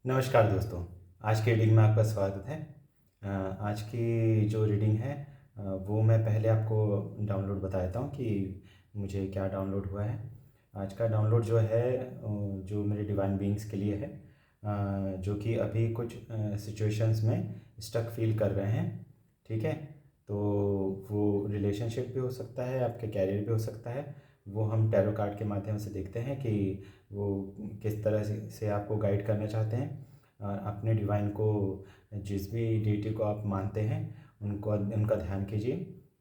नमस्कार दोस्तों। आज की रीडिंग में आपका स्वागत है। आज की जो रीडिंग है वो मैं पहले आपको डाउनलोड बता देता हूँ कि मुझे क्या डाउनलोड हुआ है। आज का डाउनलोड जो है जो मेरे डिवाइन बीइंग्स के लिए है, जो कि अभी कुछ सिचुएशंस में स्टक फील कर रहे हैं। ठीक है, तो वो रिलेशनशिप भी हो सकता है, आपके कैरियर भी हो सकता है। वो हम टैरो कार्ड के माध्यम से देखते हैं कि वो किस तरह से आपको गाइड करना चाहते हैं। अपने डिवाइन को, जिस भी डीटी को आप मानते हैं, उनको उनका ध्यान कीजिए।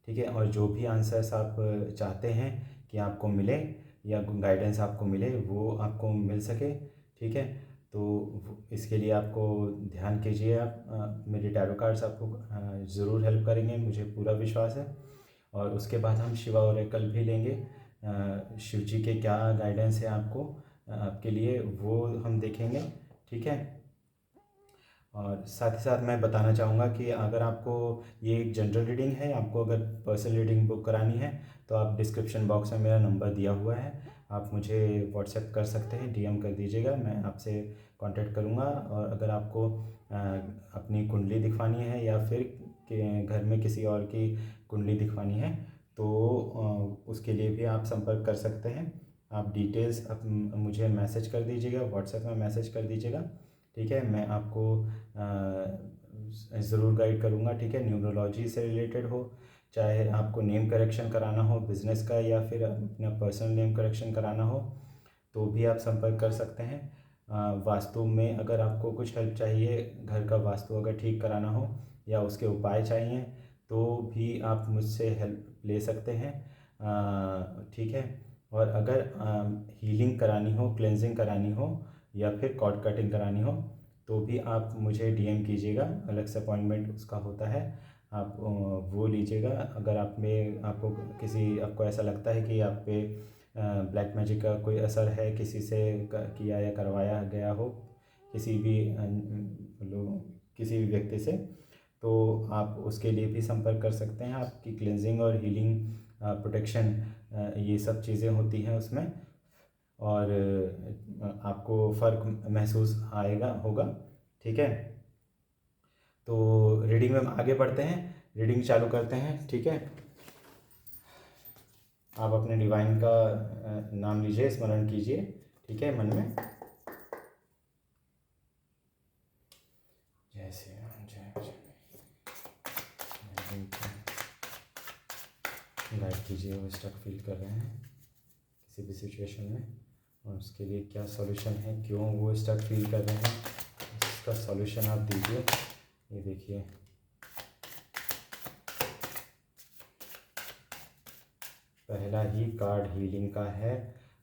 ठीक है, और जो भी आंसर्स आप चाहते हैं कि आपको मिले या गाइडेंस आपको मिले, वो आपको मिल सके। ठीक है, तो इसके लिए आपको ध्यान कीजिए। आप मेरे टैरो कार्ड्स आपको ज़रूर हेल्प करेंगे, मुझे पूरा विश्वास है। और उसके बाद हम शिवा ओरेकल भी लेंगे। शिव जी के क्या गाइडेंस है आपको, आपके लिए, वो हम देखेंगे। ठीक है, और साथ ही साथ मैं बताना चाहूँगा कि अगर आपको ये एक जनरल रीडिंग है, आपको अगर पर्सनल रीडिंग बुक करानी है तो आप डिस्क्रिप्शन बॉक्स में मेरा नंबर दिया हुआ है, आप मुझे व्हाट्सएप कर सकते हैं, डीएम कर दीजिएगा, मैं आपसे कांटेक्ट करूँगा। और अगर आपको अपनी कुंडली दिखवानी है या फिर घर में किसी और की कुंडली दिखवानी है तो उसके लिए भी आप संपर्क कर सकते हैं। आप डिटेल्स मुझे मैसेज कर दीजिएगा, व्हाट्सएप में मैसेज कर दीजिएगा। ठीक है, मैं आपको ज़रूर गाइड करूँगा। ठीक है, न्यूमरोलॉजी से रिलेटेड हो, चाहे आपको नेम करेक्शन कराना हो बिज़नेस का, या फिर अपना पर्सनल नेम करेक्शन कराना हो, तो भी आप संपर्क कर सकते हैं। वास्तु में अगर आपको कुछ हेल्प चाहिए, घर का वास्तु अगर ठीक कराना हो या उसके उपाय चाहिए, तो भी आप मुझसे हेल्प ले सकते हैं। ठीक है, और अगर हीलिंग करानी हो, क्लेंजिंग करानी हो या फिर कॉर्ड कटिंग करानी हो, तो भी आप मुझे डीएम कीजिएगा, अलग से अपॉइंटमेंट उसका होता है, आप वो लीजिएगा। अगर आप में आपको आपको ऐसा लगता है कि आप पे ब्लैक मैजिक का कोई असर है, किसी से किया या करवाया गया हो, किसी भी किसी भी व्यक्ति से, तो आप उसके लिए भी संपर्क कर सकते हैं। आपकी क्लेंजिंग और हीलिंग, प्रोटेक्शन, ये सब चीज़ें होती हैं उसमें, और आपको फ़र्क महसूस आएगा होगा। ठीक है, तो रीडिंग में आगे बढ़ते हैं, रीडिंग चालू करते हैं। ठीक है, आप अपने डिवाइन का नाम लीजिए, स्मरण कीजिए। ठीक है, मन में जय श्री राम, जय गाइड कीजिए। वो स्टक फील कर रहे हैं किसी भी सिचुएशन में, और उसके लिए क्या सॉल्यूशन है, क्यों वो स्टक फील कर रहे हैं, इसका सॉल्यूशन आप दीजिए। ये देखिए, पहला ही कार्ड हीलिंग का है।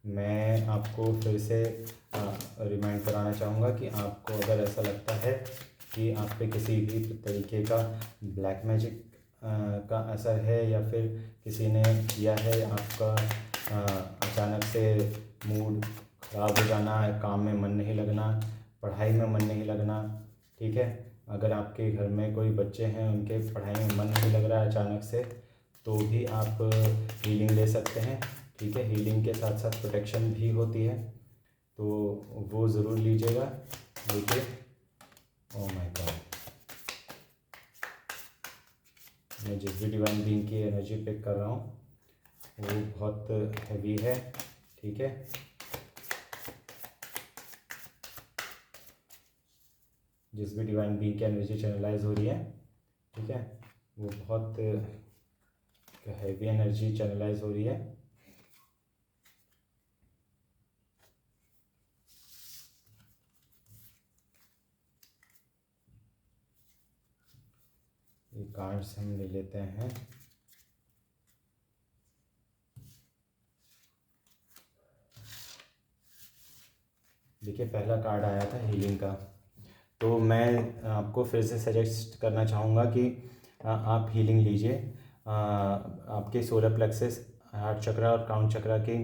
मैं आपको फिर से रिमाइंड कराना चाहूँगा कि आपको अगर ऐसा लगता है कि आप पे किसी भी तरीके का ब्लैक मैजिक का असर है, या फिर किसी ने किया है, आपका अचानक से मूड ख़राब हो जाना, काम में मन नहीं लगना, पढ़ाई में मन नहीं लगना। ठीक है, अगर आपके घर में कोई बच्चे हैं, उनके पढ़ाई में मन नहीं लग रहा है अचानक से, तो भी आप हीलिंग ले सकते हैं। ठीक है, हीलिंग के साथ साथ प्रोटेक्शन भी होती है, तो वो ज़रूर लीजिएगा। देखिए, ओह माय गॉड, मैं जिस भी डिवाइन बीइंग की एनर्जी पिक कर रहा हूँ वो बहुत हैवी है। ठीक है, जिस भी डिवाइन बीइंग की एनर्जी चैनलाइज हो रही है, ठीक है, वो बहुत हैवी एनर्जी चैनलाइज हो रही है। ये कार्ड्स हम ले लेते हैं। देखिए, पहला कार्ड आया था हीलिंग का, तो मैं आपको फिर से सजेस्ट करना चाहूँगा कि आप हीलिंग लीजिए। आपके सोलर प्लेक्सस, हार्ट चक्रा और क्राउन चक्रा के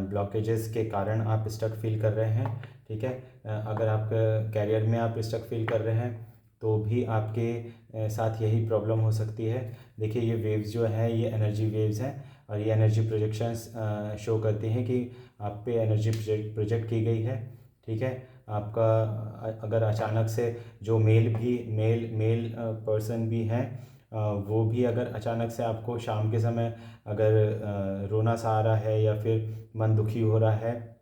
ब्लॉकेजेस के कारण आप स्टक फील कर रहे हैं। ठीक है, अगर आप कैरियर में आप स्टक फील कर रहे हैं तो भी आपके साथ यही प्रॉब्लम हो सकती है। देखिए, ये वेव्स जो हैं, ये एनर्जी वेव्स हैं, और ये एनर्जी प्रोजेक्शंस शो करती हैं कि आप पे एनर्जी प्रोजेक्ट की गई है। ठीक है, आपका अगर अचानक से जो मेल पर्सन भी हैं, वो भी अगर अचानक से आपको शाम के समय अगर रोना सा आ रहा है, या फिर मन दुखी हो रहा है,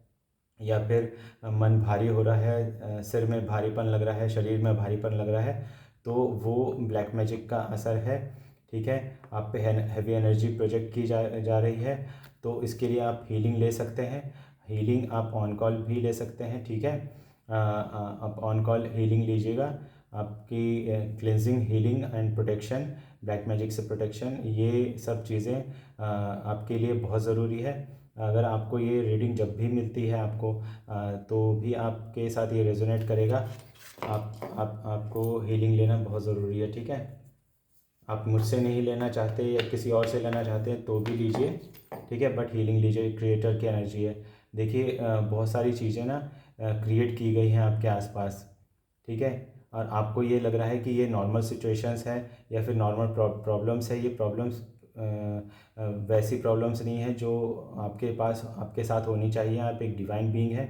या फिर मन भारी हो रहा है, सिर में भारीपन लग रहा है, शरीर में भारीपन लग रहा है, तो वो ब्लैक मैजिक का असर है। ठीक है, आप पे हैवी एनर्जी प्रोजेक्ट की जा रही है, तो इसके लिए आप हीलिंग ले सकते हैं। हीलिंग आप ऑन कॉल भी ले सकते हैं। ठीक है, आप ऑन कॉल हीलिंग लीजिएगा। आपकी cleansing, healing and protection, black magic से प्रोटेक्शन, ये सब चीज़ें आपके लिए बहुत ज़रूरी है। अगर आपको ये रीडिंग जब भी मिलती है आपको, तो भी आपके साथ ये रेजोनेट करेगा। आपको हीलिंग लेना बहुत ज़रूरी है। ठीक है, आप मुझसे नहीं लेना चाहते या किसी और से लेना चाहते हैं तो भी लीजिए। ठीक है, बट हीलिंग लीजिए, क्रिएटर की एनर्जी है। देखिए, बहुत सारी चीज़ें ना क्रिएट की गई हैं आपके आसपास। ठीक है, और आपको ये लग रहा है कि ये नॉर्मल सिचुएशंस है या फिर नॉर्मल प्रॉब्लम्स है। ये प्रॉब्लम्स वैसी प्रॉब्लम्स नहीं है जो आपके पास आपके साथ होनी चाहिए। आप एक डिवाइन बीइंग है।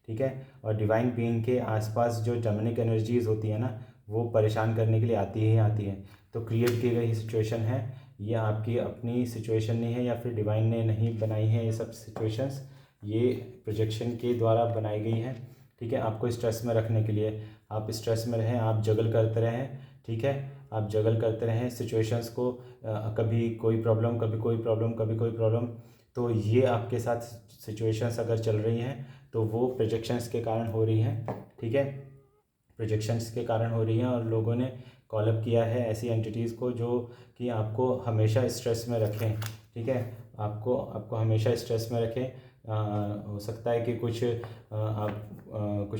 ठीक है, और डिवाइन बीइंग के आसपास जो डेमोनिक एनर्जीज होती है ना, वो परेशान करने के लिए आती ही आती हैं। तो क्रिएट की गई सिचुएशन है, ये आपकी अपनी सिचुएशन नहीं है, या फिर डिवाइन ने नहीं बनाई है ये सब सिचुएशंस, ये प्रोजेक्शन के द्वारा बनाई गई हैं। ठीक है, आपको स्ट्रेस में रखने के लिए। आप स्ट्रेस में रहें, आप जगल करते रहें। ठीक है, आप जगल करते रहें सिचुएशंस को, कभी कोई प्रॉब्लम, कभी कोई प्रॉब्लम, कभी कोई प्रॉब्लम। तो ये आपके साथ सिचुएशंस अगर चल रही हैं तो वो प्रोजेक्शंस के कारण हो रही हैं। ठीक है, प्रोजेक्शंस के कारण हो रही हैं, और लोगों ने कॉलअप किया है ऐसी एंटिटीज़ को जो कि आपको हमेशा स्ट्रेस में रखें। ठीक है, आपको हमेशा स्ट्रेस में रखें। हो सकता है कि कुछ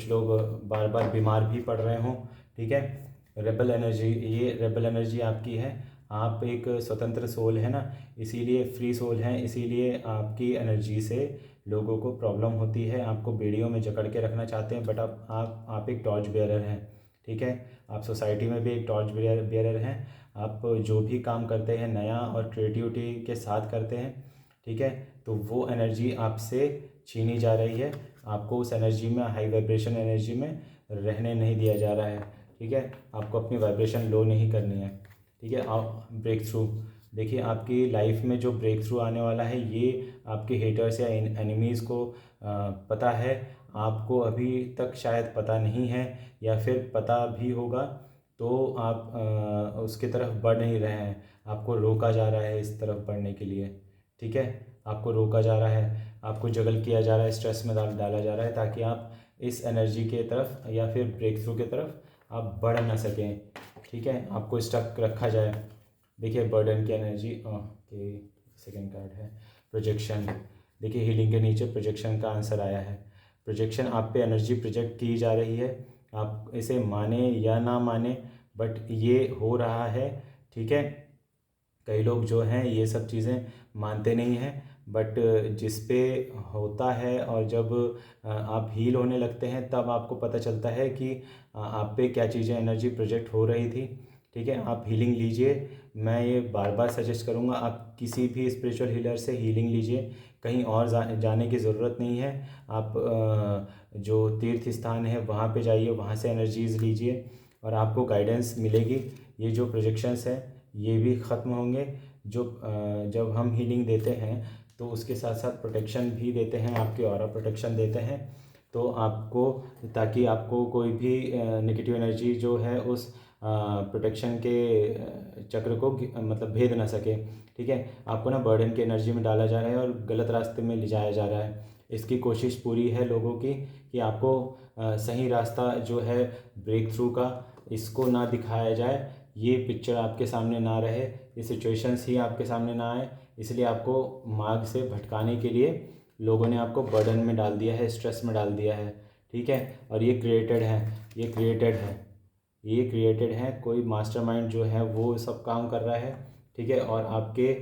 लोग बार बार बीमार भी पड़ रहे हों। ठीक है, रेबल एनर्जी, ये रेबल एनर्जी आपकी है। आप एक स्वतंत्र सोल है ना, इसीलिए फ्री सोल हैं, इसीलिए आपकी एनर्जी से लोगों को प्रॉब्लम होती है। आपको बेड़ियों में जकड़ के रखना चाहते हैं, बट आप एक टॉर्च बेयरर हैं। ठीक है, आप सोसाइटी में भी एक टॉर्च बेयरर हैं। आप जो भी काम करते हैं नया और क्रिएटिविटी के साथ करते हैं। ठीक है, तो वो एनर्जी आपसे छीनी जा रही है। आपको उस एनर्जी में, हाई वाइब्रेशन एनर्जी में रहने नहीं दिया जा रहा है। ठीक है, आपको अपनी वाइब्रेशन लो नहीं करनी है। ठीक है, आप ब्रेक थ्रू, देखिए आपकी लाइफ में जो ब्रेक थ्रू आने वाला है, ये आपके हेटर्स या एनिमीज़ को पता है। आपको अभी तक शायद पता नहीं है, या फिर पता भी होगा तो आप उसकी तरफ बढ़ नहीं रहे हैं। आपको रोका जा रहा है इस तरफ बढ़ने के लिए। ठीक है, आपको रोका जा रहा है, आपको जगल किया जा रहा है, स्ट्रेस में डाला जा रहा है, ताकि आप इस एनर्जी के तरफ या फिर ब्रेक थ्रू के तरफ आप बढ़ ना सकें। ठीक है, आपको स्टक रखा जाए। देखिए, बर्डन की एनर्जी के सेकेंड कार्ड है प्रोजेक्शन। देखिए, हीलिंग के नीचे प्रोजेक्शन का आंसर आया है। प्रोजेक्शन, आप पे एनर्जी प्रोजेक्ट की जा रही है। आप इसे माने या ना माने, बट ये हो रहा है। ठीक है, कई लोग जो हैं ये सब चीज़ें मानते नहीं हैं, बट जिस पे होता है, और जब आप हील होने लगते हैं तब आपको पता चलता है कि आप पे क्या चीज़ें एनर्जी प्रोजेक्ट हो रही थी। ठीक है, आप हीलिंग लीजिए। मैं ये बार बार सजेस्ट करूँगा, आप किसी भी स्पिरिचुअल हीलर से हीलिंग लीजिए। कहीं और जाने की ज़रूरत नहीं है। आप जो तीर्थ स्थान है वहाँ पे जाइए, वहाँ से एनर्जीज़ लीजिए, और आपको गाइडेंस मिलेगी। ये जो प्रोजेक्शंस है ये भी ख़त्म होंगे। जब हम हीलिंग देते हैं तो उसके साथ साथ प्रोटेक्शन भी देते हैं, आपके ऑरा प्रोटेक्शन देते हैं। तो आपको, ताकि आपको कोई भी नेगेटिव एनर्जी जो है उस प्रोटेक्शन के चक्र को मतलब भेद ना सके। ठीक है, आपको ना बर्डन की एनर्जी में डाला जा रहा है और गलत रास्ते में ले जाया जा रहा है। इसकी कोशिश पूरी है लोगों की कि आपको सही रास्ता जो है ब्रेक थ्रू का, इसको ना दिखाया जाए, ये पिक्चर आपके सामने ना रहे, ये सिचुएशंस ही आपके सामने ना आए। इसलिए आपको मार्ग से भटकाने के लिए लोगों ने आपको बर्डन में डाल दिया है, स्ट्रेस में डाल दिया है। ठीक है, और ये क्रिएटेड है, ये क्रिएटेड है। कोई मास्टरमाइंड जो है वो सब काम कर रहा है। ठीक है, और आपके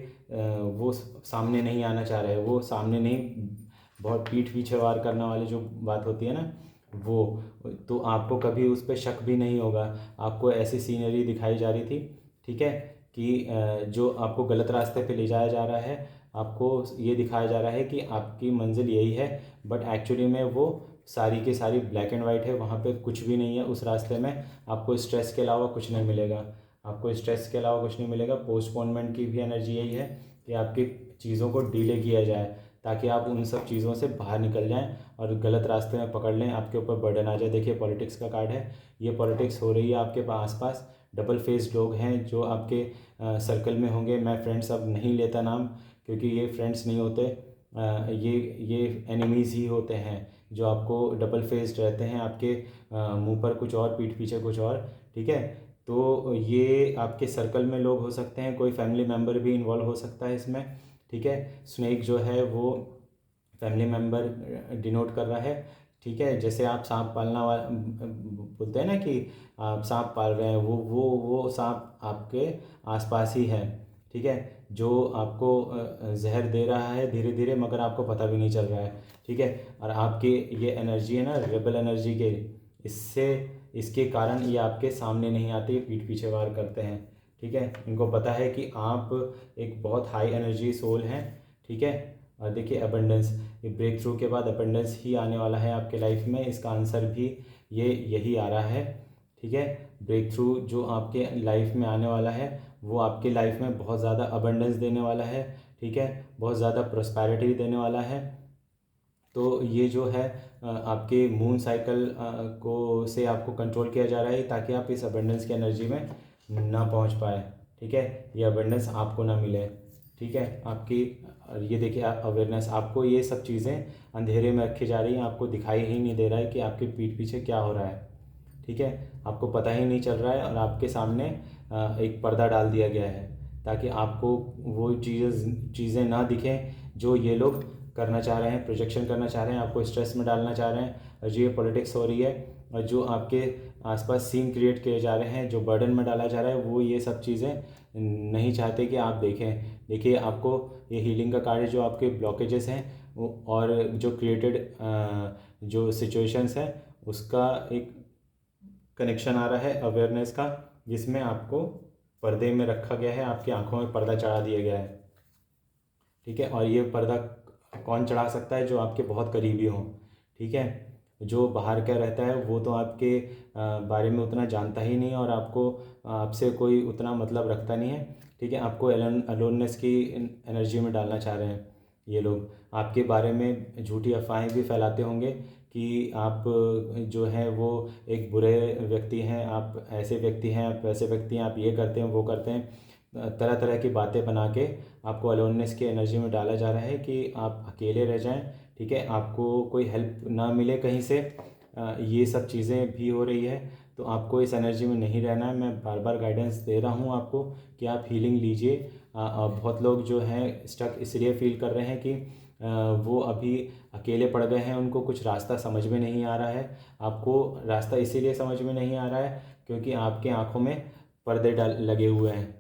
वो सामने नहीं आना चाह रहे हैं, वो सामने नहीं, बहुत पीठ पीछे वार करने वाली जो बात होती है ना, वो, तो आपको कभी उस पर शक भी नहीं होगा। आपको ऐसी सीनरी दिखाई जा रही थी। ठीक है, कि जो आपको गलत रास्ते पे ले जाया जा रहा है, आपको ये दिखाया जा रहा है कि आपकी मंजिल यही है, बट एक्चुअली में वो सारी की सारी ब्लैक एंड वाइट है, वहाँ पे कुछ भी नहीं है उस रास्ते में। आपको स्ट्रेस के अलावा कुछ नहीं मिलेगा, आपको स्ट्रेस के अलावा कुछ नहीं मिलेगा। पोस्टपोनमेंट की भी एनर्जी यही है कि आपकी चीज़ों को डिले किया जाए ताकि आप उन सब चीज़ों से बाहर निकल जाएं और गलत रास्ते में पकड़ लें, आपके ऊपर बर्डन आ जाए। देखिए पॉलिटिक्स का कार्ड है, ये पॉलिटिक्स हो रही है आपके आसपास। डबल फेस लोग हैं जो आपके सर्कल में होंगे। मैं फ्रेंड्स अब नहीं लेता नाम, क्योंकि ये फ्रेंड्स नहीं होते, ये एनिमीज़ ही होते हैं जो आपको डबल फेस्ड रहते हैं, आपके मुंह पर कुछ और पीठ पीछे कुछ और। ठीक है, तो ये आपके सर्कल में लोग हो सकते हैं, कोई फैमिली मेम्बर भी इन्वॉल्व हो सकता है इसमें। ठीक है, स्नेक जो है वो फैमिली मेम्बर डिनोट कर रहा है। ठीक है, जैसे आप सांप पालना बोलते हैं ना कि आप सांप पाल रहे हैं, वो सांप आपके आसपास ही है। ठीक है, जो आपको जहर दे रहा है धीरे धीरे, मगर आपको पता भी नहीं चल रहा है। ठीक है, और आपके ये एनर्जी है ना रेबल एनर्जी के, इससे इसके कारण ये आपके सामने नहीं आते, ये पीठ पीछे वार करते हैं। ठीक है, इनको पता है कि आप एक बहुत हाई एनर्जी सोल हैं। ठीक है, और देखिए अबंडेंस, ये ब्रेक थ्रू के बाद अबंडेंस ही आने वाला है आपके लाइफ में, इसका आंसर भी यही आ रहा है। ठीक है, ब्रेक थ्रू जो आपके लाइफ में आने वाला है वो आपके लाइफ में बहुत ज़्यादा अबंडेंस देने वाला है। ठीक है, बहुत ज़्यादा प्रॉस्पेरिटी देने वाला है। तो ये जो है आपके मून साइकिल को से आपको कंट्रोल किया जा रहा है ताकि आप इस अबंडेंस की एनर्जी में ना पहुंच पाए। ठीक है, ये अबंडेंस आपको ना मिले। ठीक है, आपकी ये देखिए अवेयरनेस, आपको ये सब चीज़ें अंधेरे में रखी जा रही हैं, आपको दिखाई ही नहीं दे रहा है कि आपके पीठ पीछे क्या हो रहा है। ठीक है, आपको पता ही नहीं चल रहा है और आपके सामने एक पर्दा डाल दिया गया है ताकि आपको वो चीज़ें ना दिखें जो ये लोग करना चाह रहे हैं, प्रोजेक्शन करना चाह रहे हैं, आपको स्ट्रेस में डालना चाह रहे हैं। और जो ये पॉलिटिक्स हो रही है और जो आपके आसपास सीन क्रिएट किए जा रहे हैं, जो बर्डन में डाला जा रहा है, वो ये सब चीज़ें नहीं चाहते कि आप देखें। देखिए आपको ये हीलिंग का कार्य जो आपके ब्लॉकेजेस हैं और जो क्रिएटेड जो सिचुएशंस हैं उसका एक कनेक्शन आ रहा है अवेयरनेस का, जिसमें आपको पर्दे में रखा गया है, आपकी आंखों में पर्दा चढ़ा दिया गया है। ठीक है, और ये पर्दा कौन चढ़ा सकता है? जो आपके बहुत करीबी हों। ठीक है, जो बाहर का रहता है वो तो आपके बारे में उतना जानता ही नहीं और आपको आपसे कोई उतना मतलब रखता नहीं है। ठीक है, आपको अलोननेस की एनर्जी में डालना चाह रहे हैं ये लोग। आपके बारे में झूठी अफवाहें भी फैलाते होंगे कि आप जो हैं वो एक बुरे व्यक्ति हैं, आप ऐसे व्यक्ति हैं, आप वैसे व्यक्ति हैं, आप ये करते हैं वो करते हैं। तरह तरह की बातें बना के आपको अलोननेस की एनर्जी में डाला जा रहा है कि आप अकेले रह जाएं। ठीक है, आपको कोई हेल्प ना मिले कहीं से, ये सब चीज़ें भी हो रही है। तो आपको इस एनर्जी में नहीं रहना है। मैं बार बार गाइडेंस दे रहा हूँ आपको कि आप हीलिंग लीजिए। बहुत लोग जो हैं स्टक इसलिए फील कर रहे हैं कि वो अभी अकेले पड़ गए हैं, उनको कुछ रास्ता समझ में नहीं आ रहा है। आपको रास्ता इसीलिए समझ में नहीं आ रहा है क्योंकि आपके आँखों में पर्दे लगे हुए हैं,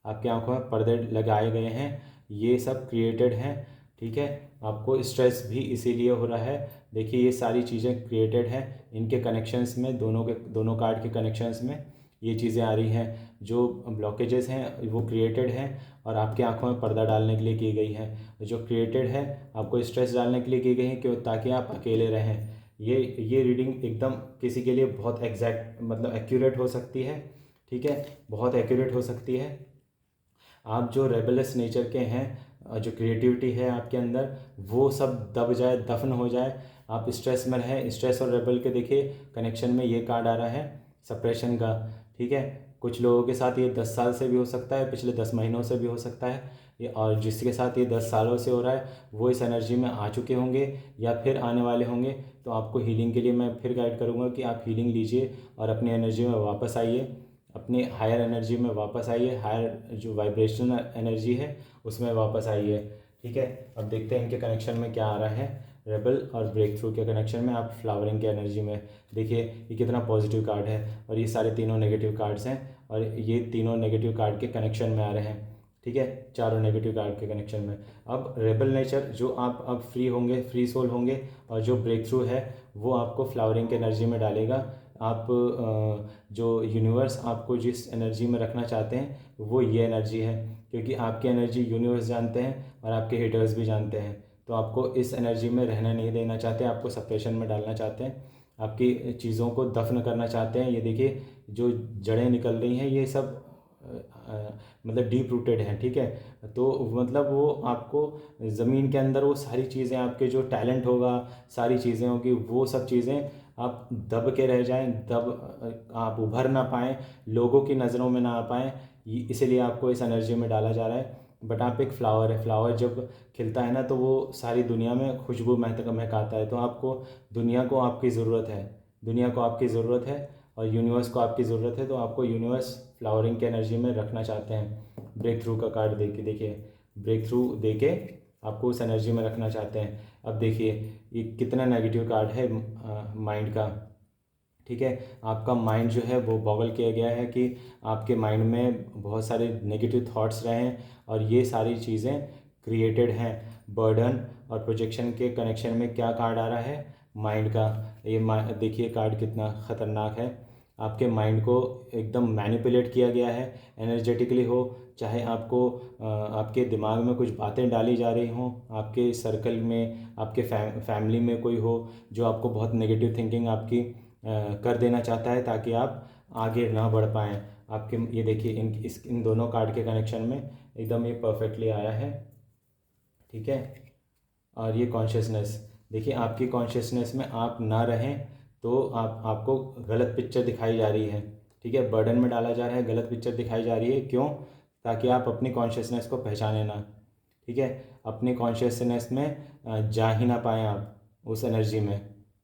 आपकी आंखों में पर्दे लगाए गए हैं, ये सब क्रिएटेड हैं। ठीक है, आपको स्ट्रेस भी इसीलिए हो रहा है। देखिए ये सारी चीज़ें क्रिएटेड हैं, इनके कनेक्शंस में दोनों कार्ड के कनेक्शंस में ये चीज़ें आ रही हैं। जो ब्लॉकेजेस हैं वो क्रिएटेड हैं और आपकी आंखों में पर्दा डालने के लिए की गई है। जो क्रिएटेड है आपको स्ट्रेस डालने के लिए की गई है क्यों? ताकि आप अकेले रहें। ये रीडिंग एकदम किसी के लिए बहुत एग्जैक्ट मतलब एक्यूरेट हो सकती है। ठीक है, बहुत एक्यूरेट हो सकती है। आप जो रेबेलस नेचर के हैं, जो क्रिएटिविटी है आपके अंदर, वो सब दब जाए, दफन हो जाए, आप स्ट्रेस में रहें। स्ट्रेस और रेबल के देखिए कनेक्शन में ये कार्ड आ रहा है सप्रेशन का। ठीक है, कुछ लोगों के साथ ये 10 साल से भी हो सकता है, पिछले 10 महीनों से भी हो सकता है और जिसके साथ ये 10 सालों से हो रहा है वो इस एनर्जी में आ चुके होंगे या फिर आने वाले होंगे। तो आपको हीलिंग के लिए मैं फिर गाइड करूँगा कि आप हीलिंग लीजिए और अपनी एनर्जी में वापस आइए, अपनी हायर एनर्जी में वापस आइए, हायर जो वाइब्रेशनल एनर्जी है उसमें वापस आइए। ठीक है, अब देखते हैं इनके कनेक्शन में क्या आ रहा है। रेबल और ब्रेक थ्रू के कनेक्शन में आप फ्लावरिंग की एनर्जी में देखिए ये कितना पॉजिटिव कार्ड है और ये सारे तीनों नेगेटिव कार्ड्स हैं और ये तीनों नेगेटिव कार्ड के कनेक्शन में आ रहे हैं। ठीक है, चारों नेगेटिव कार्ड के कनेक्शन में। अब रेबल नेचर जो आप अब फ्री होंगे, फ्री सोल होंगे, और जो ब्रेक थ्रू है वो आपको फ्लावरिंग की एनर्जी में डालेगा। आप जो यूनिवर्स आपको जिस एनर्जी में रखना चाहते हैं वो ये एनर्जी है, क्योंकि आपकी एनर्जी यूनिवर्स जानते हैं और आपके हेटर्स भी जानते हैं। तो आपको इस एनर्जी में रहना नहीं देना चाहते, आपको सप्रेशन में डालना चाहते हैं, आपकी चीज़ों को दफन करना चाहते हैं। ये देखिए जो जड़ें निकल रही हैं ये सब मतलब डीप रूटेड हैं, ठीक है। तो मतलब वो आपको ज़मीन के अंदर वो सारी चीज़ें, आपके जो टैलेंट होगा, सारी चीज़ें होगी, वो सब चीज़ें आप दब के रह जाएं, आप उभर ना पाएँ, लोगों की नज़रों में ना आ पाएँ, इसीलिए आपको इस एनर्जी में डाला जा रहा है। बट आप एक फ्लावर है, फ्लावर जब खिलता है ना तो वो सारी दुनिया में खुशबू महकाता है। तो आपको दुनिया को आपकी ज़रूरत है, दुनिया को आपकी ज़रूरत है और यूनिवर्स को आपकी ज़रूरत है। तो आपको यूनिवर्स फ्लावरिंग के एनर्जी में रखना चाहते हैं। ब्रेक थ्रू का कार्ड देके देखिए, ब्रेक थ्रू देके आपको उस एनर्जी में रखना चाहते हैं। अब देखिए ये कितना नेगेटिव कार्ड है माइंड का, ठीक है। आपका माइंड जो है वो बॉगल किया गया है कि आपके माइंड में बहुत सारे नेगेटिव थॉट्स रहे हैं और ये सारी चीज़ें क्रिएटेड हैं बर्डन और प्रोजेक्शन के कनेक्शन में। क्या कार्ड आ रहा है? माइंड का। ये देखिए कार्ड कितना ख़तरनाक है। आपके माइंड को एकदम मैनिपुलेट किया गया है एनर्जेटिकली हो, चाहे आपको आपके दिमाग में कुछ बातें डाली जा रही हों, आपके सर्कल में, आपके फैमिली में कोई हो जो आपको बहुत नेगेटिव थिंकिंग आपकी कर देना चाहता है ताकि आप आगे ना बढ़ पाएँ। आपके ये देखिए इन दोनों कार्ड के कनेक्शन में एकदम ये परफेक्टली आया है, ठीक है। और ये कॉन्शियसनेस देखिए, आपकी कॉन्शियसनेस में आप ना रहें तो आपको गलत पिक्चर दिखाई जा रही है, ठीक है। बर्डन में डाला जा रहा है, गलत पिक्चर दिखाई जा रही है। क्यों? ताकि आप अपनी कॉन्शियसनेस को पहचाने ना, ठीक है। अपनी कॉन्शियसनेस में जा ही ना पाएँ आप उस एनर्जी में,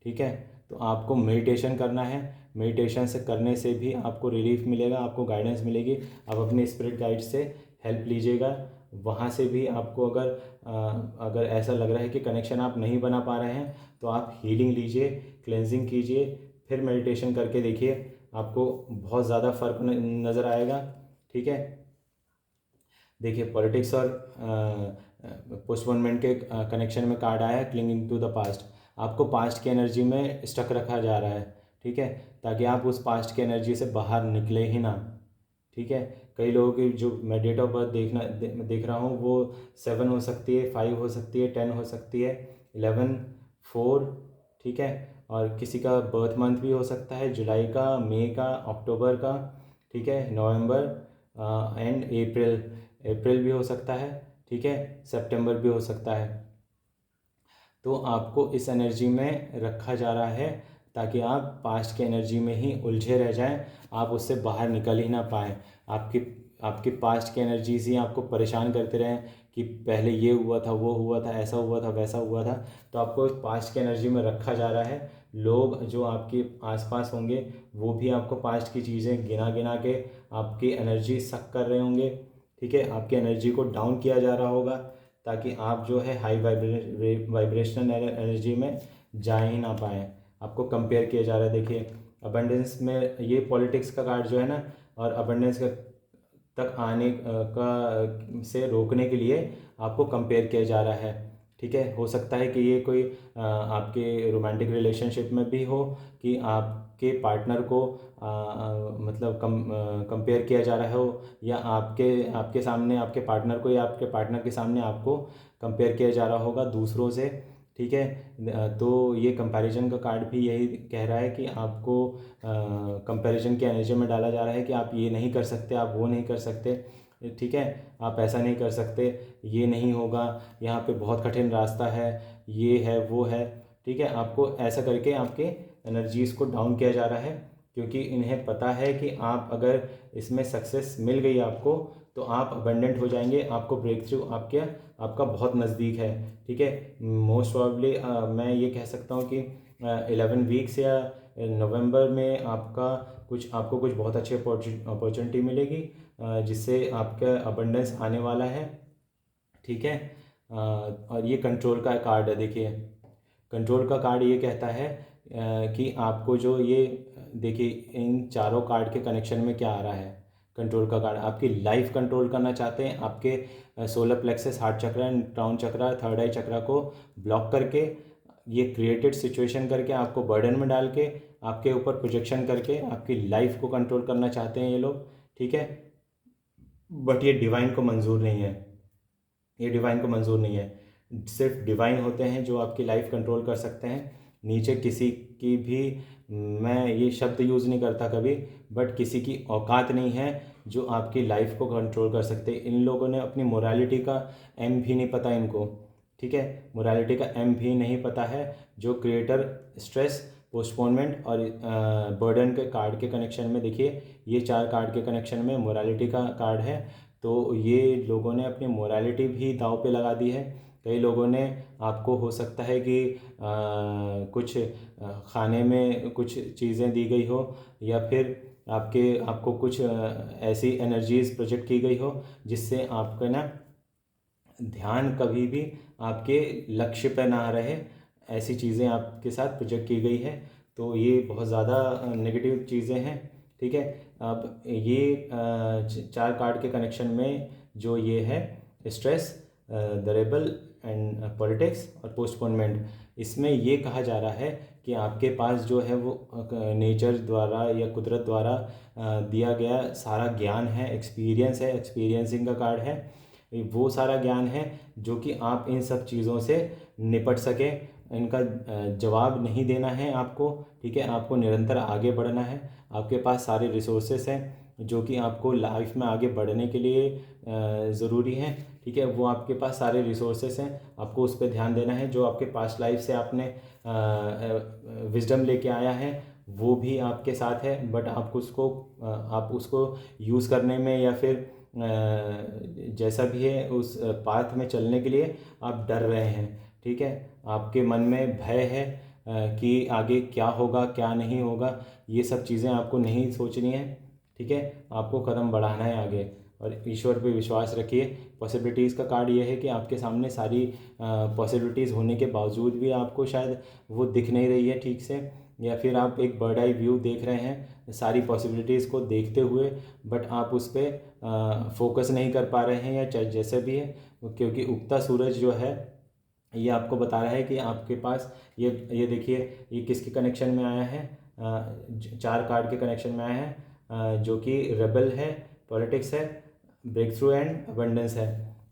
ठीक है। तो आपको मेडिटेशन करना है, मेडिटेशन से करने से भी आपको रिलीफ मिलेगा, आपको गाइडेंस मिलेगी। आप अपने स्पिरिट गाइड से हेल्प लीजिएगा, वहाँ से भी आपको अगर ऐसा लग रहा है कि कनेक्शन आप नहीं बना पा रहे हैं तो आप हीलिंग लीजिए, क्लेंजिंग कीजिए, फिर मेडिटेशन करके देखिए, आपको बहुत ज़्यादा फ़र्क नज़र आएगा, ठीक है। देखिए पॉलिटिक्स और पोस्टपोनमेंट के कनेक्शन में कार्ड आया है क्लिंगिंग टू द पास्ट। आपको पास्ट की एनर्जी में स्टक रखा जा रहा है, ठीक है, ताकि आप उस पास्ट की एनर्जी से बाहर निकले ही ना, ठीक है। कई लोगों की जो मैं डेट ऑफ बर्थ देख रहा हूँ वो 7 हो सकती है, 5 हो सकती है, 10 हो सकती है, 11, 4, ठीक है। और किसी का बर्थ मंथ भी हो सकता है जुलाई का, मई का, अक्टूबर का, ठीक है, नवंबर एंड अप्रैल भी हो सकता है, ठीक है, सितंबर भी हो सकता है। तो आपको इस एनर्जी में रखा जा रहा है ताकि आप पास्ट के एनर्जी में ही उलझे रह जाएं, आप उससे बाहर निकल ही ना पाएँ। आपकी पास्ट की एनर्जीज ही आपको परेशान करते रहें कि पहले ये हुआ था, वो हुआ था, ऐसा हुआ था, वैसा हुआ था। तो आपको पास्ट की एनर्जी में रखा जा रहा है। लोग जो आपके आसपास होंगे वो भी आपको पास्ट की चीज़ें गिना गिना के आपकी एनर्जी सक कर रहे होंगे, ठीक है। आपकी एनर्जी को डाउन किया जा रहा होगा ताकि आप जो है हाई वाइब्रेशनल एनर्जी में जा ही ना पाएँ। आपको कंपेयर किया जा रहा है। देखिए अबंडेंस में ये पॉलिटिक्स का कार्ड जो है ना, और अबंडेंस का तक आने का से रोकने के लिए आपको कंपेयर किया जा रहा है, ठीक है। हो सकता है कि ये कोई आपके रोमांटिक रिलेशनशिप में भी हो कि आपके पार्टनर को मतलब कंपेयर किया जा रहा हो, या आपके सामने आपके पार्टनर को या आपके पार्टनर के सामने आपको कंपेयर किया जा रहा होगा दूसरों से, ठीक है। तो ये कंपैरिजन का कार्ड भी यही कह रहा है कि आपको कंपैरिजन के एनर्जी में डाला जा रहा है कि आप ये नहीं कर सकते, आप वो नहीं कर सकते, ठीक है, आप ऐसा नहीं कर सकते, ये नहीं होगा, यहाँ पे बहुत कठिन रास्ता है, ये है वो है, ठीक है। आपको ऐसा करके आपके एनर्जीज़ को डाउन किया जा रहा है क्योंकि इन्हें पता है कि आप अगर इसमें सक्सेस मिल गई आपको तो आप अबंडेंट हो जाएंगे, आपको ब्रेक थ्रू आपका बहुत नज़दीक है, ठीक है। मोस्ट प्रॉब्ली मैं ये कह सकता हूँ कि 11 वीक्स या नवंबर में आपको कुछ बहुत अच्छी अपॉर्चुनिटी मिलेगी जिससे आपका अबंडेंस आने वाला है, ठीक है। और ये कंट्रोल का कार्ड है। देखिए कंट्रोल का कार्ड ये कहता है कि आपको जो ये देखिए इन चारों कार्ड के कनेक्शन में क्या आ रहा है। कंट्रोल का कार्ड आपकी लाइफ कंट्रोल करना चाहते हैं, आपके सोलर प्लेक्सस, हार्ट चक्रा, क्राउन चक्रा, थर्ड आई चक्रा को ब्लॉक करके, ये क्रिएटेड सिचुएशन करके, आपको बर्डन में डाल के, आपके ऊपर प्रोजेक्शन करके आपकी लाइफ को कंट्रोल करना चाहते हैं ये लोग, ठीक है। बट ये डिवाइन को मंजूर नहीं है, ये डिवाइन को मंजूर नहीं है, सिर्फ डिवाइन होते हैं जो आपकी लाइफ कंट्रोल कर सकते हैं। नीचे किसी की भी, मैं ये शब्द यूज़ नहीं करता कभी, बट किसी की औकात नहीं है जो आपकी लाइफ को कंट्रोल कर सकते। इन लोगों ने अपनी मोरालिटी का एम भी नहीं पता इनको, ठीक है, मोरालिटी का एम भी नहीं पता है। जो क्रिएटर, स्ट्रेस, पोस्टपोनमेंट और बर्डन के कार्ड के कनेक्शन में देखिए, ये 4 कार्ड के कनेक्शन में मोरालिटी का कार्ड है। तो ये लोगों ने अपनी मोरालिटी भी दांव पे लगा दी है। कई लोगों ने, आपको हो सकता है कि कुछ खाने में कुछ चीज़ें दी गई हो, या फिर आपको कुछ ऐसी एनर्जीज प्रोजेक्ट की गई हो जिससे आपका ना ध्यान कभी भी आपके लक्ष्य पर ना रहे। ऐसी चीज़ें आपके साथ प्रोजेक्ट की गई है। तो ये बहुत ज़्यादा नेगेटिव चीज़ें हैं, ठीक है। अब ये 4 कार्ड के कनेक्शन में जो ये है, stress, the rebel and politics और पोस्टपोनमेंट, इसमें ये कहा जा रहा है कि आपके पास जो है वो नेचर द्वारा या कुदरत द्वारा दिया गया सारा ज्ञान है, एक्सपीरियंस है, एक्सपीरियंसिंग का कार्ड है। वो सारा ज्ञान है जो कि आप इन सब चीज़ों से निपट सकें। इनका जवाब नहीं देना है आपको, ठीक है। आपको निरंतर आगे बढ़ना है। आपके पास सारे रिसोर्सेस हैं जो कि आपको लाइफ में आगे बढ़ने के लिए ज़रूरी है, ठीक है। वो आपके पास सारे रिसोर्सेस हैं, आपको उस पर ध्यान देना है। जो आपके पास्ट लाइफ से आपने विजडम लेके आया है वो भी आपके साथ है, बट आप उसको यूज़ करने में या फिर जैसा भी है उस पाथ में चलने के लिए आप डर रहे हैं, ठीक है। आपके मन में भय है कि आगे क्या होगा क्या नहीं होगा। ये सब चीज़ें आपको नहीं सोचनी है, ठीक है। आपको कदम बढ़ाना है आगे, और ईश्वर पे विश्वास रखिए। पॉसिबिलिटीज़ का कार्ड ये है कि आपके सामने सारी पॉसिबिलिटीज़ होने के बावजूद भी आपको शायद वो दिख नहीं रही है ठीक से, या फिर आप एक बर्ड आई व्यू देख रहे हैं सारी पॉसिबिलिटीज़ को देखते हुए, बट आप उस पर फोकस नहीं कर पा रहे हैं, या चाहे जैसे भी है। क्योंकि उगता सूरज जो है ये आपको बता रहा है कि आपके पास ये देखिए, ये किसके कनेक्शन में आया है, 4 कार्ड के कनेक्शन में आया है, जो कि रेबल है, पॉलिटिक्स है, ब्रेक थ्रू एंड अबंडेंस है।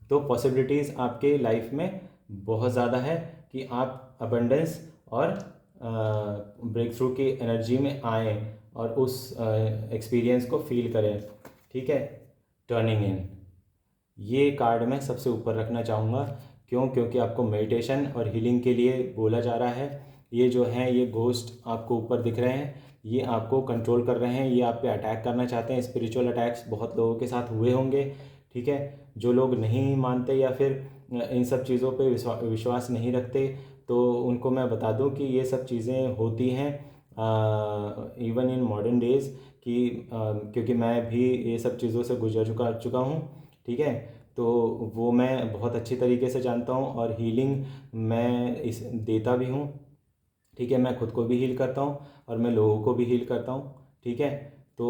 तो पॉसिबिलिटीज़ आपके लाइफ में बहुत ज़्यादा है कि आप अबंडेंस और ब्रेक थ्रू की एनर्जी में आएँ और उस एक्सपीरियंस को फील करें, ठीक है। टर्निंग इन, ये कार्ड मैं सबसे ऊपर रखना चाहूँगा। क्यों? क्योंकि आपको मेडिटेशन और हीलिंग के लिए बोला जा रहा है। ये जो है, ये घोस्ट आपको ऊपर दिख रहे हैं, ये आपको कंट्रोल कर रहे हैं, ये आप पे अटैक करना चाहते हैं। स्पिरिचुअल अटैक्स बहुत लोगों के साथ हुए होंगे, ठीक है। जो लोग नहीं मानते या फिर इन सब चीज़ों पे विश्वास नहीं रखते, तो उनको मैं बता दूं कि ये सब चीज़ें होती हैं इवन इन मॉडर्न डेज़ कि क्योंकि मैं भी ये सब चीज़ों से गुजर चुका हूँ, ठीक है। तो वो मैं बहुत अच्छी तरीके से जानता हूँ, और हीलिंग मैं इस देता भी हूँ, ठीक है। मैं खुद को भी हील करता हूँ और मैं लोगों को भी हील करता हूँ, ठीक है। तो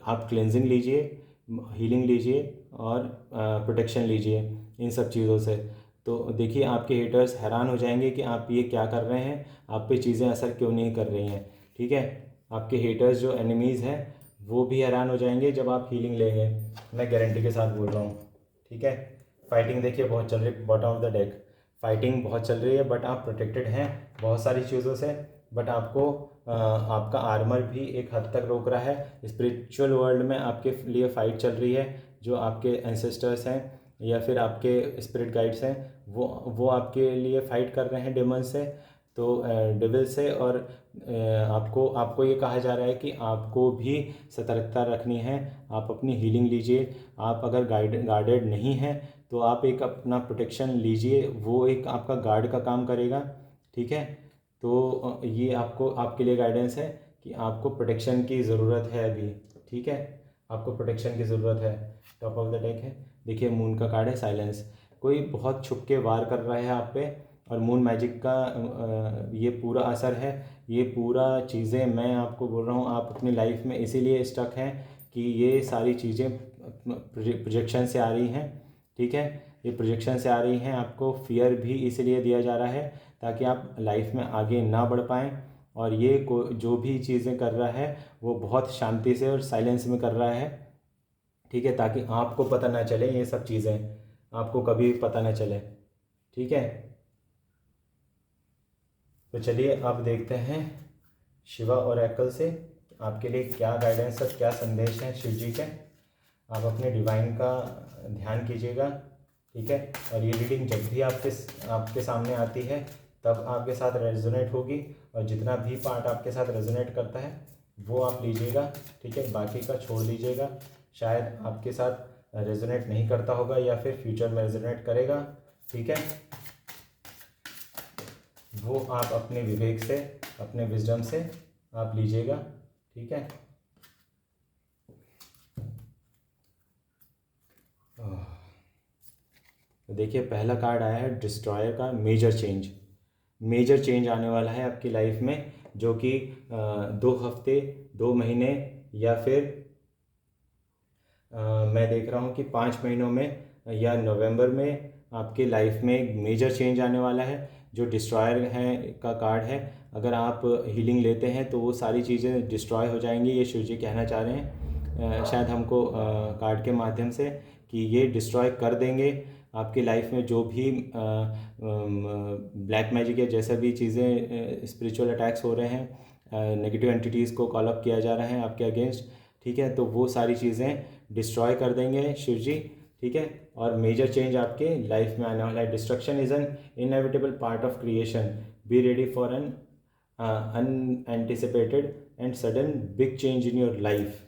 आप क्लेंजिंग लीजिए, हीलिंग लीजिए और प्रोटेक्शन लीजिए इन सब चीज़ों से। तो देखिए, आपके हेटर्स हैरान हो जाएंगे कि आप ये क्या कर रहे हैं, आप पे चीज़ें असर क्यों नहीं कर रही हैं, ठीक है। आपके हेटर्स जो एनिमीज़ हैं वो भी हैरान हो जाएंगे जब आप हीलिंग लेंगे, मैं गारंटी के साथ बोल रहा हूँ, ठीक है। फाइटिंग देखिए बहुत चल रही है, bottom of the deck fighting बहुत चल रही है, बट आप प्रोटेक्टेड हैं बहुत सारी चीज़ों से। बट आपको आपका आर्मर भी एक हद तक रोक रहा है। स्पिरिचुअल वर्ल्ड में आपके लिए फ़ाइट चल रही है। जो आपके एंसेस्टर्स हैं या फिर आपके स्पिरिट गाइड्स हैं, वो आपके लिए फ़ाइट कर रहे हैं डेमन से, तो डेविल से। और आपको आपको ये कहा जा रहा है कि आपको भी सतर्कता रखनी है। आप अपनी हीलिंग लीजिए। आप अगर गार्डेड नहीं हैं तो आप एक अपना प्रोटेक्शन लीजिए, वो एक आपका गार्ड का काम करेगा, ठीक है। तो ये आपके लिए गाइडेंस है कि आपको प्रोटेक्शन की ज़रूरत है अभी, ठीक है। आपको प्रोटेक्शन की ज़रूरत है। टॉप ऑफ द डेक है, देखिए मून का कार्ड है, साइलेंस। कोई बहुत छुप के वार कर रहा है आप पे, और मून मैजिक का ये पूरा असर है। ये पूरा चीज़ें मैं आपको बोल रहा हूँ, आप अपनी लाइफ में इसीलिए स्टक हैं कि ये सारी चीज़ें प्रोजेक्शन से आ रही हैं, ठीक है। ये प्रोजेक्शन से आ रही हैं। आपको फियर भी इसलिए दिया जा रहा है ताकि आप लाइफ में आगे ना बढ़ पाएँ। और ये जो भी चीज़ें कर रहा है वो बहुत शांति से और साइलेंस में कर रहा है, ठीक है, ताकि आपको पता ना चले। ये सब चीज़ें आपको कभी पता ना चले, ठीक है। तो चलिए अब देखते हैं शिवा ओरेकल से आपके लिए क्या गाइडेंस है, क्या संदेश है शिव जी के। आप अपने डिवाइन का ध्यान कीजिएगा, ठीक है। और ये रीडिंग जब भी आपके सामने आती है तब आपके साथ रेजोनेट होगी, और जितना भी पार्ट आपके साथ रेजोनेट करता है वो आप लीजिएगा, ठीक है। बाकी का छोड़ दीजिएगा, शायद आपके साथ रेजोनेट नहीं करता होगा या फिर फ्यूचर में रेजोनेट करेगा, ठीक है। वो आप अपने विवेक से, अपने विजडम से आप लीजिएगा, ठीक है। तो देखिए पहला कार्ड आया है डिस्ट्रॉयर का, मेजर चेंज। मेजर चेंज आने वाला है आपकी लाइफ में, जो कि 2 हफ्ते, 2 महीने या फिर मैं देख रहा हूँ कि 5 महीनों में या नवंबर में आपके लाइफ में एक मेजर चेंज आने वाला है। जो डिस्ट्रॉयर है का कार्ड है, अगर आप हीलिंग लेते हैं तो वो सारी चीज़ें डिस्ट्रॉय हो जाएंगी, ये शिव जी कहना चाह रहे हैं शायद हमको कार्ड के माध्यम से, कि ये डिस्ट्रॉय कर देंगे आपकी लाइफ में जो भी ब्लैक मैजिक या जैसा भी चीज़ें स्पिरिचुअल अटैक्स हो रहे हैं, नेगेटिव एंटिटीज़ को कॉल अप किया जा रहा है आपके अगेंस्ट, ठीक है। तो वो सारी चीज़ें डिस्ट्रॉय कर देंगे शिव जी, ठीक है। और मेजर चेंज आपके लाइफ में आने वाला है। Destruction is an inevitable part of creation, be ready for an unanticipated and sudden big change in your life,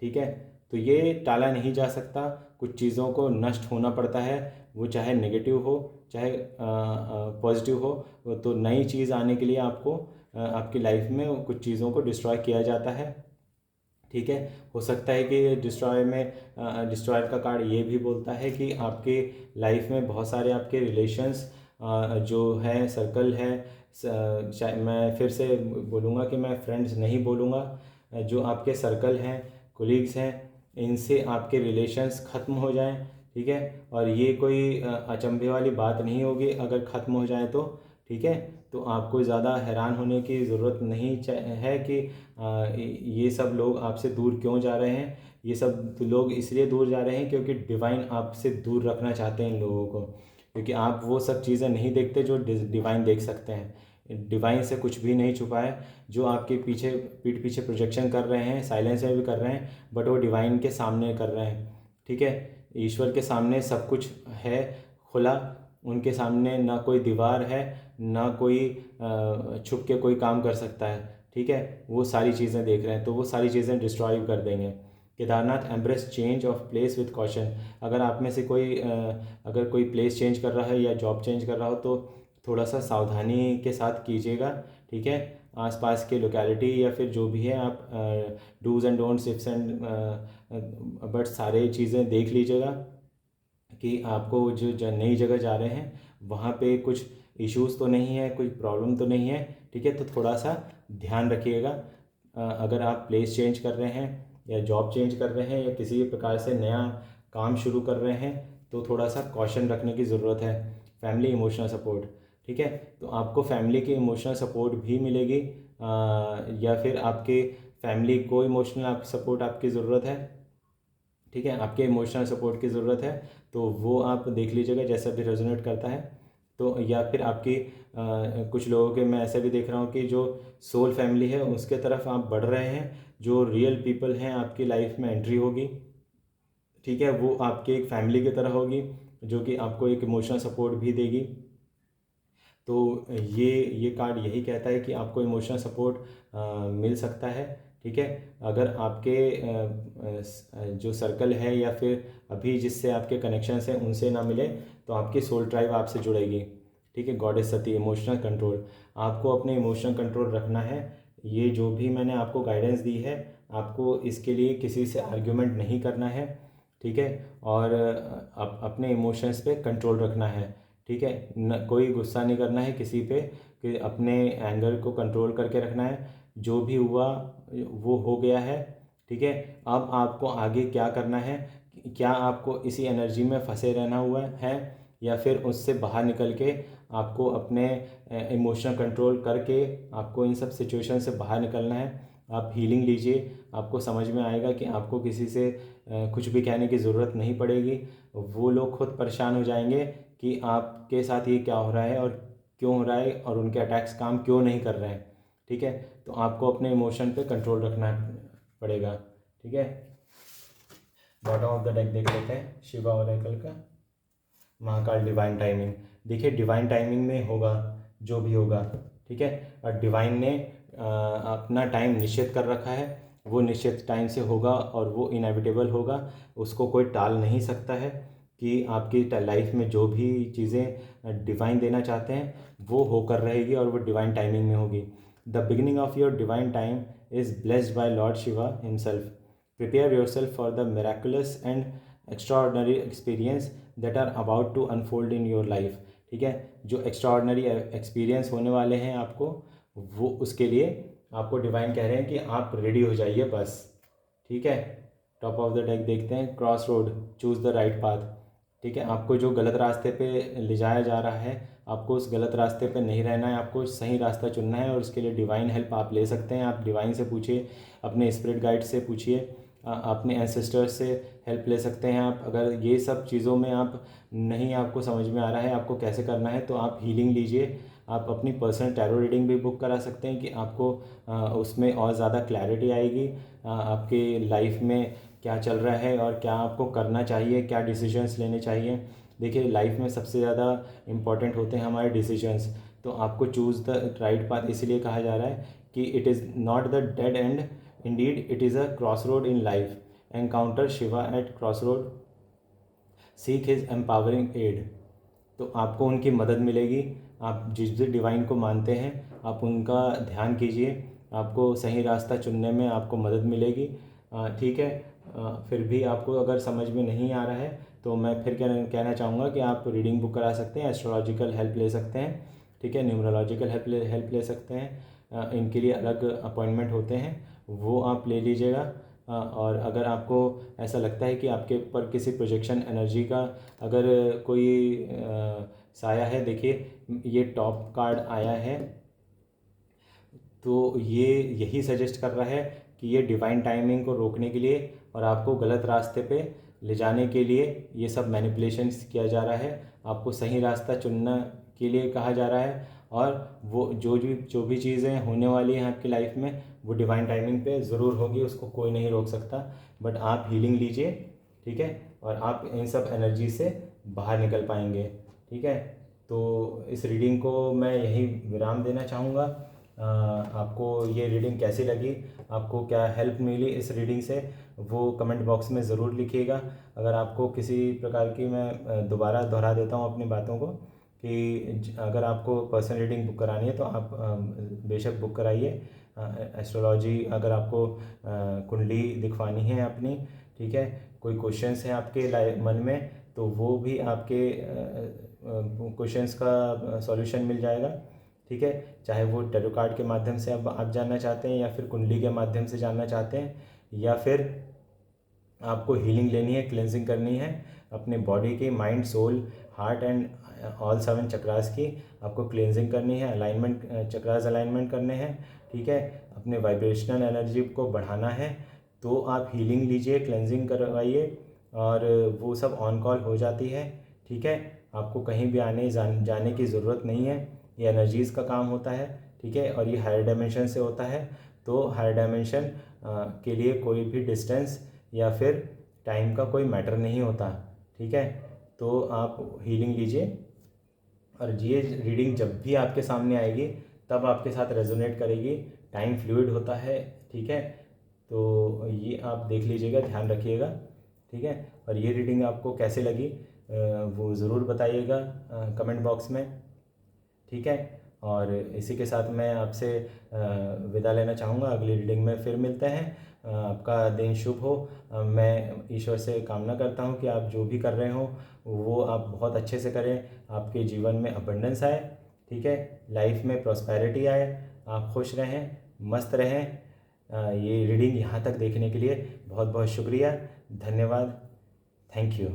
ठीक है। तो ये टाला नहीं जा सकता, कुछ चीज़ों को नष्ट होना पड़ता है, वो चाहे नेगेटिव हो चाहे पॉजिटिव हो। तो नई चीज़ आने के लिए आपको आपकी लाइफ में कुछ चीज़ों को डिस्ट्रॉय किया जाता है, ठीक है। हो सकता है कि डिस्ट्रॉयर का कार्ड ये भी बोलता है कि आपके लाइफ में बहुत सारे आपके रिलेशंस जो है, सर्कल है, मैं फिर से बोलूँगा कि मैं फ्रेंड्स नहीं बोलूँगा, जो आपके सर्कल हैं, कोलीग्स हैं, इनसे आपके रिलेशंस ख़त्म हो जाएं, ठीक है। और ये कोई अचंभे वाली बात नहीं होगी अगर ख़त्म हो जाए तो, ठीक है। तो आपको ज़्यादा हैरान होने की ज़रूरत नहीं है कि ये सब लोग आपसे दूर क्यों जा रहे हैं। ये सब लोग इसलिए दूर जा रहे हैं क्योंकि डिवाइन आपसे दूर रखना चाहते हैं इन लोगों को, क्योंकि आप वो सब चीज़ें नहीं देखते जो डिवाइन देख सकते हैं। डिवाइन से कुछ भी नहीं छुपा है। जो आपके पीछे पीठ पीछे प्रोजेक्शन कर रहे हैं, साइलेंस में भी कर रहे हैं, बट वो डिवाइन के सामने कर रहे हैं, ठीक है। ईश्वर के सामने सब कुछ है खुला, उनके सामने ना कोई दीवार है, ना कोई छुप के कोई काम कर सकता है, ठीक है। वो सारी चीज़ें देख रहे हैं, तो वो सारी चीज़ें डिस्ट्रॉय कर देंगे। Kedarnath embrace change of place with caution. अगर आप में से कोई अगर कोई प्लेस चेंज कर रहा है या जॉब चेंज कर रहा हो तो थोड़ा सा सावधानी के साथ कीजिएगा, ठीक है। आसपास के लोकेलिटी या फिर जो भी है आप dos and don'ts, ifs and but सारे चीज़ें देख लीजिएगा कि आपको जो नई जगह जा रहे हैं वहाँ पे कुछ इश्यूज़ तो नहीं है, कोई प्रॉब्लम तो नहीं है, ठीक है। तो थोड़ा सा ध्यान रखिएगा। अगर आप प्लेस चेंज कर रहे हैं या जॉब चेंज कर रहे हैं या किसी प्रकार से नया काम शुरू कर रहे हैं तो थोड़ा सा कॉशन रखने की ज़रूरत है। फैमिली इमोशनल सपोर्ट, ठीक है। तो आपको फैमिली की इमोशनल सपोर्ट भी मिलेगी, या फिर आपके फैमिली को इमोशनल सपोर्ट आपकी ज़रूरत है, ठीक है। आपके इमोशनल सपोर्ट की ज़रूरत है, तो वो आप देख लीजिएगा जैसा भी रेजोनेट करता है। तो या फिर आपकी कुछ लोगों के मैं ऐसा भी देख रहा हूँ कि जो सोल फैमिली है उसके तरफ आप बढ़ रहे हैं, जो रियल पीपल हैं आपकी लाइफ में एंट्री होगी, ठीक है। वो आपके एक फैमिली की तरह होगी जो कि आपको एक इमोशनल सपोर्ट भी देगी। तो ये कार्ड यही कहता है कि आपको इमोशनल सपोर्ट मिल सकता है, ठीक है। अगर आपके जो सर्कल है या फिर अभी जिससे आपके कनेक्शंस हैं उनसे ना मिले तो आपकी सोल ट्राइब आपसे जुड़ेगी, ठीक है। गॉडेस सती, इमोशनल कंट्रोल। आपको अपने इमोशनल कंट्रोल रखना है। ये जो भी मैंने आपको गाइडेंस दी है, आपको इसके लिए किसी से आर्ग्यूमेंट नहीं करना है, ठीक है। और अपने इमोशंस पे कंट्रोल रखना है, ठीक है। न कोई गुस्सा नहीं करना है किसी पे, कि अपने एंगर को कंट्रोल करके रखना है। जो भी हुआ वो हो गया है, ठीक है। अब आपको आगे क्या करना है, क्या आपको इसी एनर्जी में फंसे रहना हुआ है या फिर उससे बाहर निकल के आपको अपने इमोशनल कंट्रोल करके आपको इन सब सिचुएशन से बाहर निकलना है। आप हीलिंग लीजिए, आपको समझ में आएगा कि आपको किसी से कुछ भी कहने की ज़रूरत नहीं पड़ेगी। वो लोग खुद परेशान हो जाएंगे कि आपके साथ ये क्या हो रहा है और क्यों हो रहा है और उनके अटैक्स काम क्यों नहीं कर रहे हैं। ठीक है, तो आपको अपने इमोशन पे कंट्रोल रखना पड़ेगा। ठीक है, बॉटम ऑफ द डेक देख लेते हैं शिवा ओरेकल का। Mahakal divine timing. देखिए डिवाइन टाइमिंग में होगा जो भी होगा, ठीक है, और डिवाइन ने अपना टाइम निश्चित कर रखा है, वो निश्चित टाइम से होगा और वो इनएविटेबल होगा, उसको कोई टाल नहीं सकता है। कि आपकी लाइफ में जो भी चीज़ें डिवाइन देना चाहते हैं वो होकर रहेगी और वो डिवाइन टाइमिंग में होगी। The beginning of your divine time is blessed by Lord Shiva himself. Prepare yourself for the miraculous and extraordinary experience that are about to unfold in your life. ठीक है, जो एक्स्ट्राऑर्डिनरी एक्सपीरियंस होने वाले हैं आपको, वो उसके लिए आपको डिवाइन कह रहे हैं कि आप रेडी हो जाइए बस। ठीक है, टॉप ऑफ द डेक देखते हैं, cross road, choose the right path. ठीक है, आपको जो गलत रास्ते पे ले जाया जा रहा है, आपको उस गलत रास्ते पे नहीं रहना है, आपको सही रास्ता चुनना है और उसके लिए डिवाइन हेल्प आप ले सकते हैं। आप डिवाइन से पूछिए, अपने स्पिरिट गाइड से पूछिए, अपने एंसेस्टर्स से हेल्प ले सकते हैं आप। अगर ये सब चीज़ों में आप नहीं, आपको समझ में आ रहा है आपको कैसे करना है, तो आप हीलिंग लीजिए। आप अपनी पर्सनल टैरो रीडिंग भी बुक करा सकते हैं कि आपको उसमें और ज़्यादा क्लैरिटी आएगी आपके लाइफ में क्या चल रहा है और क्या आपको करना चाहिए, क्या डिसीजंस लेने चाहिए। देखिए लाइफ में सबसे ज़्यादा इम्पॉर्टेंट होते हैं हमारे डिसीजंस, तो आपको चूज़ द राइट पाथ इसलिए कहा जा रहा है कि it is not the dead end, indeed it is a cross road in life. Encounter Shiva at cross road, seek his empowering aid. तो आपको उनकी मदद मिलेगी। आप जिस भी डिवाइन को मानते हैं आप उनका ध्यान कीजिए, आपको सही रास्ता चुनने में आपको मदद मिलेगी। ठीक है, फिर भी आपको अगर समझ में नहीं आ रहा है तो मैं फिर कहना चाहूँगा कि आप रीडिंग बुक करा सकते हैं, एस्ट्रोलॉजिकल हेल्प ले सकते हैं। ठीक है, न्यूमरोलॉजिकल हेल्प ले सकते हैं। इनके लिए अलग अपॉइंटमेंट होते हैं, वो आप ले लीजिएगा। और अगर आपको ऐसा लगता है कि आपके ऊपर किसी प्रोजेक्शन एनर्जी का अगर कोई साया है, देखिए ये टॉप कार्ड आया है, तो ये यही सजेस्ट कर रहा है कि ये डिवाइन टाइमिंग को रोकने के लिए और आपको गलत रास्ते पे ले जाने के लिए ये सब मैनिपुलेशंस किया जा रहा है। आपको सही रास्ता चुनने के लिए कहा जा रहा है और वो जो भी चीज़ें होने वाली हैं आपकी लाइफ में वो डिवाइन टाइमिंग पे ज़रूर होगी, उसको कोई नहीं रोक सकता। बट आप हीलिंग लीजिए, ठीक है, और आप इन सब एनर्जी से बाहर निकल पाएंगे। ठीक है, तो इस रीडिंग को मैं यही विराम देना चाहूँगा। आपको ये रीडिंग कैसी लगी, आपको क्या हेल्प मिली इस रीडिंग से, वो कमेंट बॉक्स में ज़रूर लिखिएगा। अगर आपको किसी प्रकार की, मैं दोबारा दोहरा देता हूँ अपनी बातों को, कि अगर आपको पर्सनल रीडिंग बुक करानी है तो आप बेशक बुक कराइए। एस्ट्रोलॉजी, अगर आपको कुंडली दिखवानी है अपनी, ठीक है, कोई क्वेश्चंस हैं आपके मन में, तो वो भी आपके क्वेश्चंस का सॉल्यूशन मिल जाएगा। ठीक है, चाहे वो टैरो कार्ड के माध्यम से आप जानना चाहते हैं, या फिर कुंडली के माध्यम से जानना चाहते हैं, या फिर आपको हीलिंग लेनी है, क्लेंजिंग करनी है अपने बॉडी की, mind, soul, heart and all 7 chakras की आपको क्लेंजिंग करनी है, अलाइनमेंट, चक्रास अलाइनमेंट करने हैं। ठीक है, अपने वाइब्रेशनल एनर्जी को बढ़ाना है, तो आप हीलिंग लीजिए, क्लेंजिंग करवाइए और वो सब ऑन कॉल हो जाती है। ठीक है, आपको कहीं भी जाने की ज़रूरत नहीं है, ये एनर्जीज़ का काम होता है। ठीक है, और ये हायर डायमेंशन से होता है, तो हायर डायमेंशन के लिए कोई भी डिस्टेंस या फिर टाइम का कोई मैटर नहीं होता। ठीक है, तो आप हीलिंग लीजिए और ये रीडिंग जब भी आपके सामने आएगी तब आपके साथ रेजोनेट करेगी। टाइम फ्लूइड होता है, ठीक है, तो ये आप देख लीजिएगा, ध्यान रखिएगा। ठीक है, और ये रीडिंग आपको कैसे लगी वो ज़रूर बताइएगा कमेंट बॉक्स में। ठीक है, और इसी के साथ मैं आपसे विदा लेना चाहूँगा, अगली रीडिंग में फिर मिलते हैं। आपका दिन शुभ हो। मैं ईश्वर से कामना करता हूँ कि आप जो भी कर रहे हो वो आप बहुत अच्छे से करें, आपके जीवन में अबंडेंस आए। ठीक है, लाइफ में प्रॉस्पेरिटी आए, आप खुश रहें, मस्त रहें। ये रीडिंग यहाँ तक देखने के लिए बहुत बहुत शुक्रिया, धन्यवाद, थैंक यू।